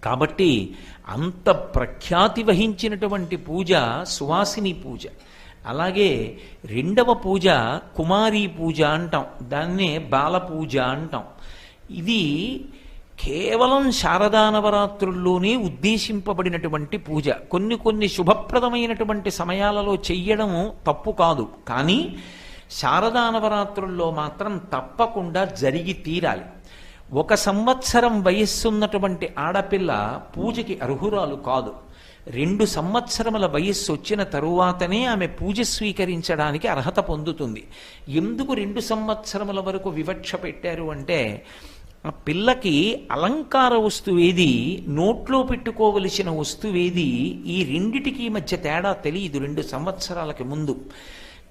కాబట్టి అంత ప్రఖ్యాతి వహించినటువంటి పూజ సువాసిని పూజ. అలాగే రెండవ పూజ కుమారీ పూజ అంటాం, దాన్నే బాల పూజ అంటాం. ఇది కేవలం శారదా నవరాత్రుల్లోనే ఉద్దేశింపబడినటువంటి పూజ. కొన్ని కొన్ని శుభప్రదమైనటువంటి సమయాలలో చెయ్యడం తప్పు కాదు, కానీ శారదా నవరాత్రుల్లో మాత్రం తప్పకుండా జరిగి తీరాలి. 1 సంవత్సరం వయస్సున్నటువంటి ఆడపిల్ల పూజకి అర్హురాలు కాదు. 2 సంవత్సరముల వయస్సు వచ్చిన తరువాతనే ఆమె పూజ స్వీకరించడానికి అర్హత పొందుతుంది. ఎందుకు 2 సంవత్సరముల వరకు వివక్ష పెట్టారు అంటే, ఆ పిల్లకి అలంకార వస్తువేది, నోట్లో పెట్టుకోవలసిన వస్తువేది, ఈ రెండిటికి మధ్య తేడా తెలియదు 2 సంవత్సరాలకి ముందు.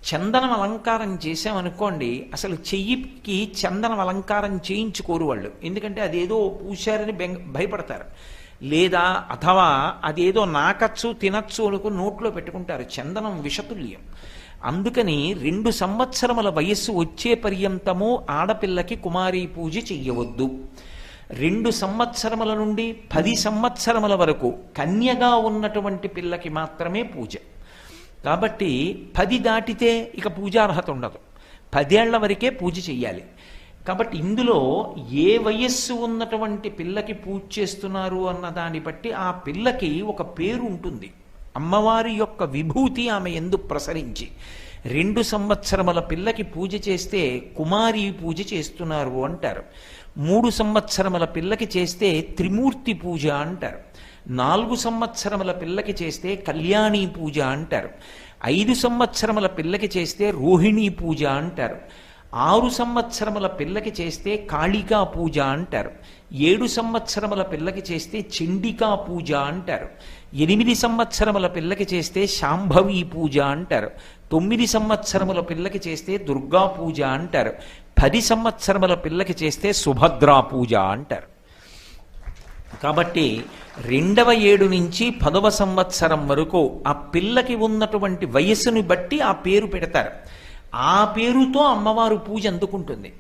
చందనం అలంకారం చేసామనుకోండి, అసలు చెయ్యికి చందనం అలంకారం చేయించుకోరు వాళ్ళు, ఎందుకంటే అదేదో పూశారని భయపడతారు. లేదా అథవా అదేదో నాకచ్చు తినచ్చు అనుకుని నోట్లో పెట్టుకుంటారు. చందనం విషతుల్యం. అందుకని 2 సంవత్సరముల వయస్సు వచ్చే పర్యంతము ఆడపిల్లకి కుమారీ పూజ చెయ్యవద్దు. 2 సంవత్సరముల నుండి 10 సంవత్సరముల వరకు కన్యగా ఉన్నటువంటి పిల్లకి మాత్రమే పూజ. కాబట్టి 10 దాటితే ఇక పూజార్హత ఉండదు, 10 ఏళ్ల వరకే పూజ చెయ్యాలి. కాబట్టి ఇందులో ఏ వయస్సు ఉన్నటువంటి పిల్లకి పూజ చేస్తున్నారు అన్న దాన్ని బట్టి ఆ పిల్లకి ఒక పేరు ఉంటుంది. అమ్మవారి యొక్క విభూతి ఆమె యందు ప్రసరించి, 2 సంవత్సరముల పిల్లకి పూజ చేస్తే కుమారీ పూజ చేస్తున్నారు అంటారు. 3 సంవత్సరముల పిల్లకి చేస్తే త్రిమూర్తి పూజ అంటారు. 4 సంవత్సరముల పిల్లకి చేస్తే కళ్యాణీ పూజ అంటారు. 5 సంవత్సరముల పిల్లకి చేస్తే రోహిణీ పూజ అంటారు. 6 సంవత్సరముల పిల్లకి చేస్తే కాళికా పూజ అంటారు. 7 సంవత్సరముల పిల్లకి చేస్తే చండికా పూజ అంటారు. 8 సంవత్సరముల పిల్లకి చేస్తే శాంభవి పూజ అంటారు. 9 సంవత్సరముల పిల్లకి చేస్తే దుర్గా పూజ అంటారు. 10 సంవత్సరముల పిల్లకి చేస్తే సుభద్రా పూజ అంటారు. కాబట్టి 2వ ఏడు నుంచి 10వ సంవత్సరం వరకు ఆ పిల్లకి ఉన్నటువంటి వయస్సుని బట్టి ఆ పేరు పెడతారు. ఆ పేరుతో అమ్మవారు పూజ అందుకుంటుంది.